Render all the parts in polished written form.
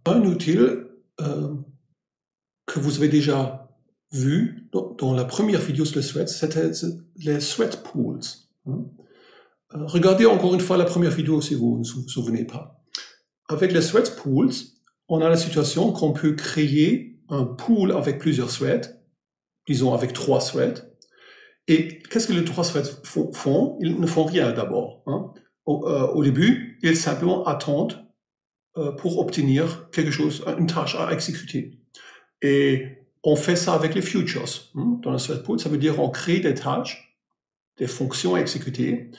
Un outil que vous avez déjà vu dans la première vidéo sur les threads, c'était les thread pools. Regardez encore une fois la première vidéo si vous ne vous souvenez pas. Avec les thread pools, on a la situation qu'on peut créer un pool avec plusieurs threads, disons avec 3 threads. Et qu'est-ce que les 3 threads font? Ils ne font rien d'abord. Au début, ils simplement attendent pour obtenir quelque chose, une tâche à exécuter. Et on fait ça avec les futures. Dans le thread pool, ça veut dire on crée des tâches, des fonctions à exécuter.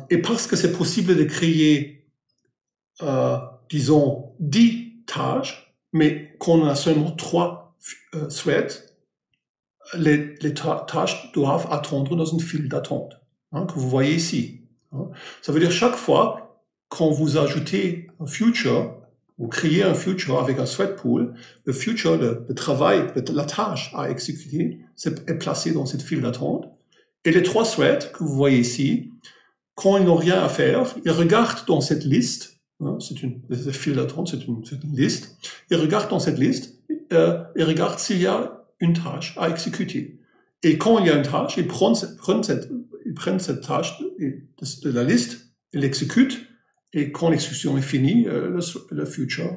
Et parce que c'est possible de créer, disons, 10 tâches, mais qu'on a seulement 3 threads, les tâches doivent attendre dans une file d'attente, que vous voyez ici. Ça veut dire chaque fois quand vous ajoutez un future, vous créez un future avec un thread pool, le future, le travail, la tâche à exécuter est placé dans cette file d'attente. Et les 3 threads que vous voyez ici, quand ils n'ont rien à faire, ils regardent dans cette liste, c'est une file d'attente, c'est une liste, ils regardent dans cette liste, ils regardent s'il y a une tâche à exécuter. Et quand il y a une tâche, ils prennent cette tâche de la liste, ils l'exécutent, et quand l'exécution est finie, le future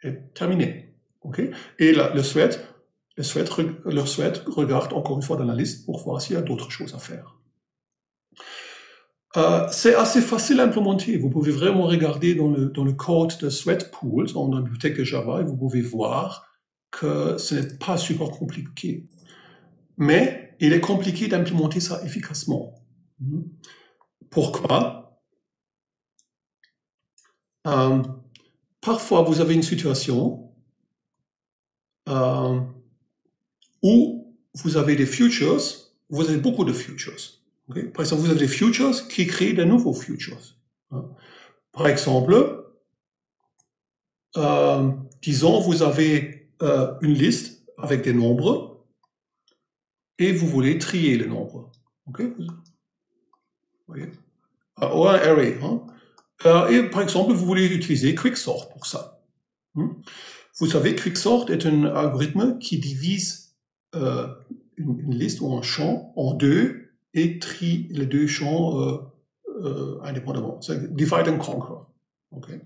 est terminé. Okay? Et le thread regarde encore une fois dans la liste pour voir s'il y a d'autres choses à faire. C'est assez facile à implémenter. Vous pouvez vraiment regarder dans le code de thread pools, dans la bibliothèque de Java, et vous pouvez voir que ce n'est pas super compliqué. Mais il est compliqué d'implémenter ça efficacement. Pourquoi? Parfois, vous avez une situation où vous avez des futures, vous avez beaucoup de futures. Okay? Par exemple, vous avez des futures qui créent de nouveaux futures. Par exemple, disons, vous avez une liste avec des nombres et vous voulez trier les nombres. Okay? Voyez? Ou un array. Et par exemple, vous voulez utiliser Quicksort pour ça. Vous savez, Quicksort est un algorithme qui divise une liste ou un champ en deux et trie les deux champs indépendamment. C'est divide and conquer. Okay?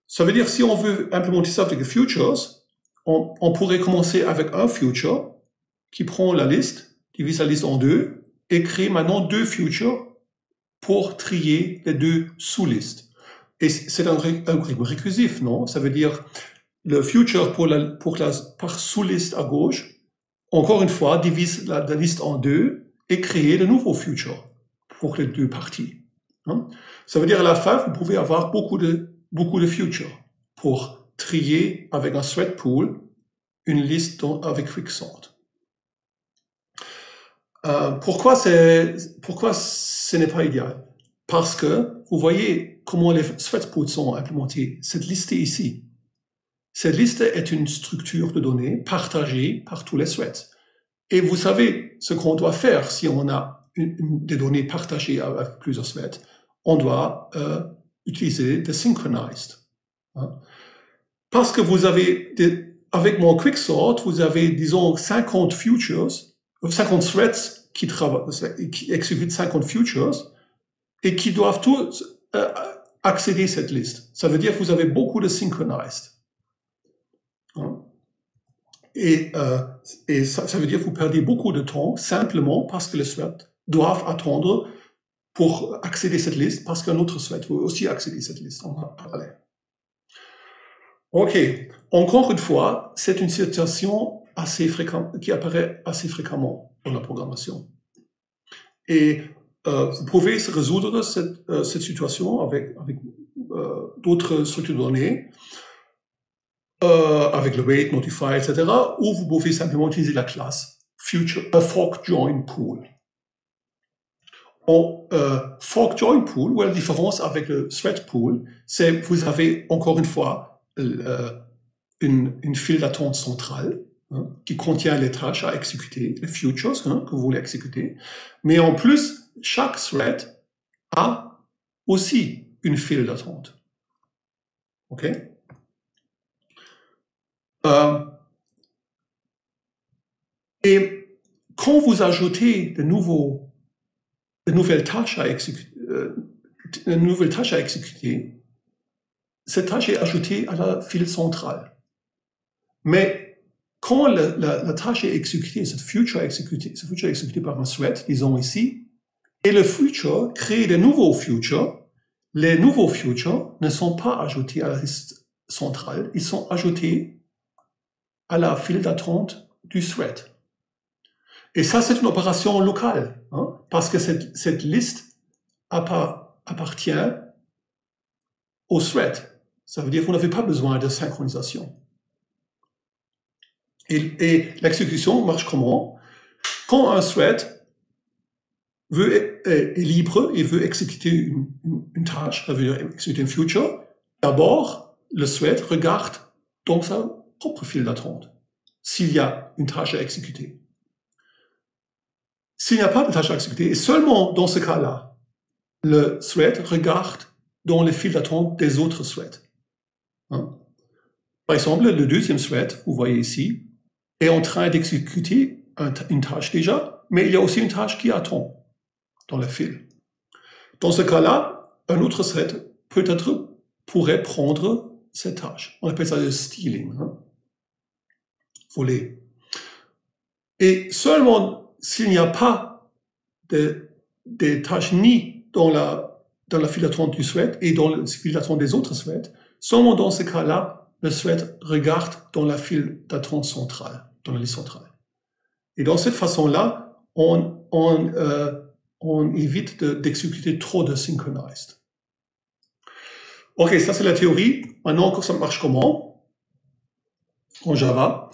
Ça veut dire si on veut implémenter ça avec les futures, on pourrait commencer avec un future qui prend la liste, divise la liste en deux et crée maintenant 2 futures pour trier les 2 sous-listes. Et c'est un algorithme récursif, non? Ça veut dire le future par sous-liste à gauche, encore une fois, divise la liste en 2 et crée de nouveaux futures pour les 2 parties. Ça veut dire à la fin, vous pouvez avoir beaucoup de futures pour trier avec un thread pool une liste avec Quicksort. Pourquoi ce n'est pas idéal? Parce que vous voyez comment les thread pools sont implémentés. Cette liste ici. Cette liste est une structure de données partagée par tous les threads. Et vous savez ce qu'on doit faire si on a des données partagées avec plusieurs threads. On doit utiliser des synchronized. Parce que vous avez, avec mon Quicksort, vous avez, disons, 50 threads qui exécutent 50 futures et qui doivent tous accéder à cette liste. Ça veut dire que vous avez beaucoup de synchronized. Et ça veut dire que vous perdez beaucoup de temps simplement parce que les threads doivent attendre pour accéder à cette liste parce qu'un autre thread veut aussi accéder à cette liste en parallèle. Ok, encore une fois, c'est une situation qui apparaît assez fréquemment dans la programmation. Et vous pouvez résoudre cette situation avec d'autres structures de données, avec le wait, notify, etc., ou vous pouvez simplement utiliser la classe fork join pool. Fork join pool, la différence avec le thread pool, c'est que vous avez encore une fois une file d'attente centrale qui contient les tâches à exécuter, les futures que vous voulez exécuter. Mais en plus, chaque thread a aussi une file d'attente. OK? Et quand vous ajoutez de nouvelles tâches à exécuter, cette tâche est ajoutée à la file centrale. Mais quand la tâche est exécutée, cette future est exécutée par un thread, disons ici, et le future crée de nouveaux futures, les nouveaux futures ne sont pas ajoutés à la liste centrale, ils sont ajoutés à la file d'attente du thread. Et ça, c'est une opération locale, hein, parce que cette liste appartient au thread. Ça veut dire que vous n'avez pas besoin de synchronisation. Et l'exécution marche comment? Quand un thread est libre et veut exécuter une tâche, ça veut dire exécuter une future, d'abord, le thread regarde dans sa propre file d'attente s'il y a une tâche à exécuter. S'il n'y a pas de tâche à exécuter, et seulement dans ce cas-là, le thread regarde dans les files d'attente des autres threads. Hein? Par exemple, le deuxième thread, vous voyez ici, est en train d'exécuter une tâche déjà, mais il y a aussi une tâche qui attend dans la file. Dans ce cas-là, un autre thread peut-être pourrait prendre cette tâche. On appelle ça le stealing, hein? Voler. Et seulement s'il n'y a pas des tâches ni dans la file d'attente du thread et dans la file d'attente des autres threads, seulement dans ce cas-là, le thread regarde dans la file d'attente centrale, dans la liste centrale. Et dans cette façon-là, on évite d'exécuter trop de synchronized. Ok, ça c'est la théorie. Maintenant, ça marche comment? En Java.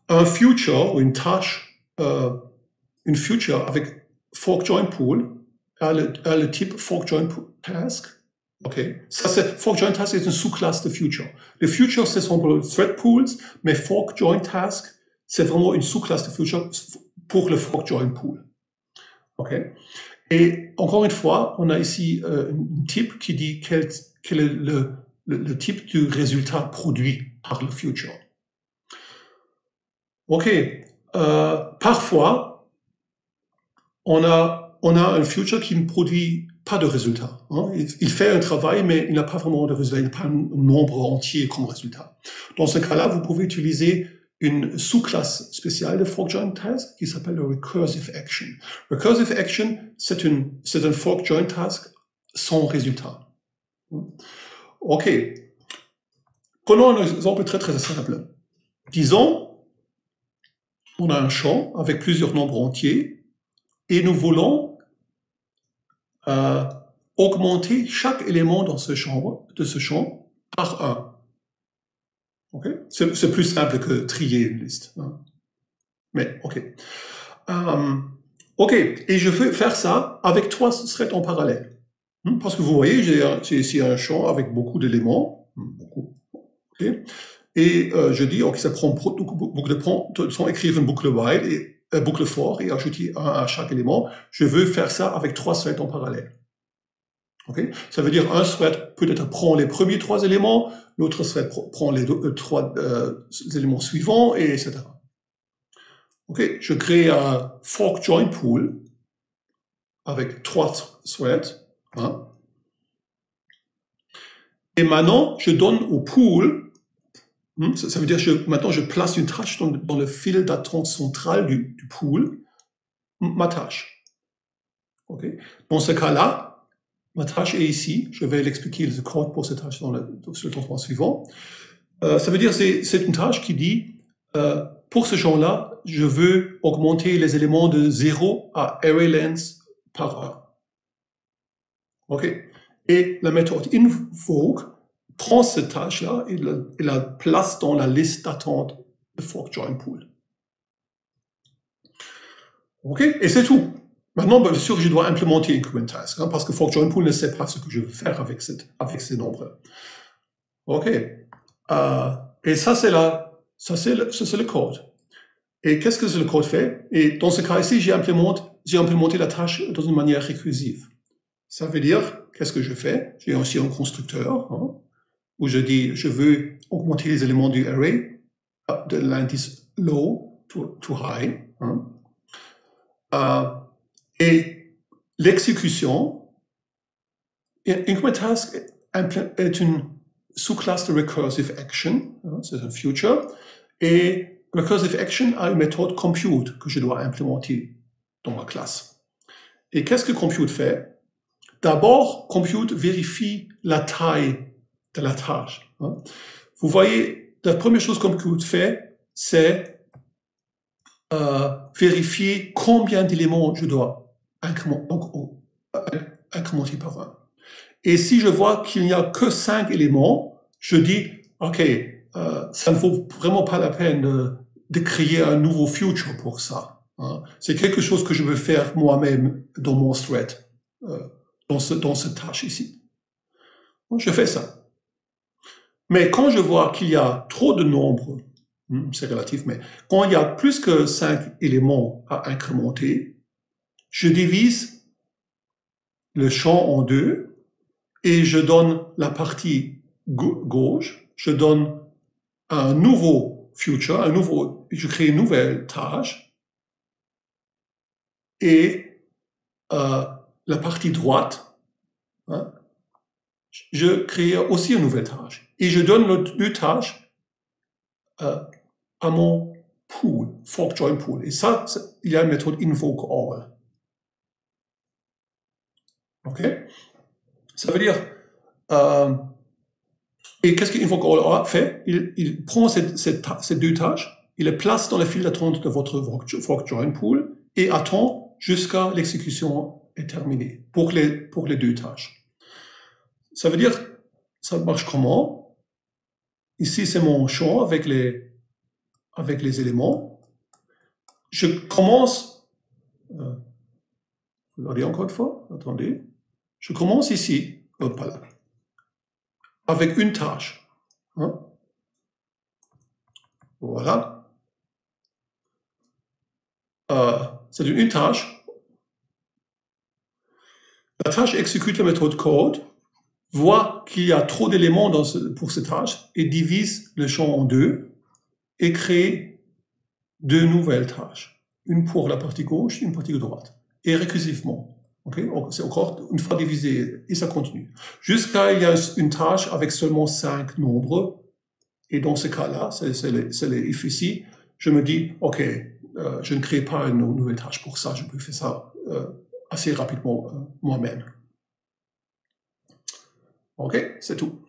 Un future ou une tâche, une future avec fork join pool a le type fork join task. Ok, ça c'est fork join task est une sous-classe de future. Les futures ce sont pour les thread pools, mais fork join task c'est vraiment une sous-classe de future pour le fork join pool. Ok, et encore une fois, on a ici un type qui dit quel est le type du résultat produit par le future. Ok, parfois, on a un future qui ne produit pas de résultat. Hein. Il fait un travail, mais il n'a pas vraiment de résultat, il n'a pas un nombre entier comme résultat. Dans ce cas-là, vous pouvez utiliser une sous-classe spéciale de fork join task qui s'appelle le recursive action. Recursive action, c'est un fork join task sans résultat. Ok, prenons un exemple très très simple. Disons, on a un champ avec plusieurs nombres entiers et nous voulons augmenter chaque élément de ce champ par 1. Okay? C'est plus simple que trier une liste. Hein? Mais ok. Ok, et je veux faire ça avec 3 threads en parallèle. Parce que vous voyez, j'ai ici un champ avec beaucoup d'éléments. Beaucoup. Okay? Et je dis, ok, ça prend beaucoup de temps, écrire une boucle while et boucle for et ajouter 1 à chaque élément. Je veux faire ça avec 3 threads en parallèle. Okay? Ça veut dire un thread peut-être prend les premiers 3 éléments, l'autre thread prend les 3 éléments suivants, et etc. Ok, je crée un fork join pool avec 3 threads. Hein? Et maintenant, je donne au pool. Ça veut dire que maintenant je place une tâche dans le fil d'attente central du pool, ma tâche. Okay. Dans ce cas-là, ma tâche est ici. Je vais l'expliquer le code pour cette tâche sur le traitement suivant. Ça veut dire que c'est une tâche qui dit, pour ce champ-là, je veux augmenter les éléments de 0 à array length par 1. Okay. Et la méthode invoke prend cette tâche-là et la place dans la liste d'attente de fork join pool. Ok, et c'est tout. Maintenant, bien sûr, je dois implémenter increment task, hein, parce que fork join pool ne sait pas ce que je veux faire avec ces nombres. Ok, et ça c'est le code. Et qu'est-ce que le code fait? Et dans ce cas ici, j'ai implémenté la tâche dans une manière récursive. Ça veut dire, qu'est-ce que je fais? J'ai aussi un constructeur, hein, où je dis, je veux augmenter les éléments du array de l'indice low to high. Hein. Et l'exécution, increment task est une sous-classe de recursive action, hein, c'est un future, et recursive action a une méthode compute que je dois implémenter dans ma classe. Et qu'est-ce que compute fait? D'abord, compute vérifie la taille de la tâche. Hein. Vous voyez, la première chose que compute fait, c'est vérifier combien d'éléments je dois incrémenter par un. Et si je vois qu'il n'y a que 5 éléments, je dis, OK, ça ne vaut vraiment pas la peine de créer un nouveau future pour ça. Hein. C'est quelque chose que je veux faire moi-même dans mon thread, dans cette tâche ici. Donc, je fais ça. Mais quand je vois qu'il y a trop de nombres, c'est relatif, mais quand il y a plus que 5 éléments à incrémenter, je divise le champ en deux et je donne la partie gauche, je donne un nouveau future, je crée une nouvelle tâche et la partie droite, hein, je crée aussi une nouvelle tâche et je donne les deux tâches à mon pool, fork join pool. Et ça, il y a une méthode invoke all. OK? Ça veut dire, et qu'est-ce que invoke all fait? Il prend ces deux tâches, il les place dans le fil d'attente de votre fork join pool et attend jusqu'à l'exécution est terminée pour les deux tâches. Ça veut dire, ça marche comment? Ici, c'est mon champ avec les éléments. Je commence, regardez encore une fois, attendez. Je commence ici, avec une tâche. Hein? Voilà. C'est une tâche. La tâche exécute la méthode code, voit qu'il y a trop d'éléments pour cette tâche et divise le champ en deux et crée deux nouvelles tâches. Une pour la partie gauche, une partie droite. Et récursivement. Okay? C'est encore une fois divisé et ça continue. Jusqu'à il y a une tâche avec seulement 5 nombres. Et dans ce cas-là, c'est les if ici, je me dis, OK, je ne crée pas une nouvelle tâche pour ça, je peux faire ça assez rapidement moi-même. OK, c'est tout.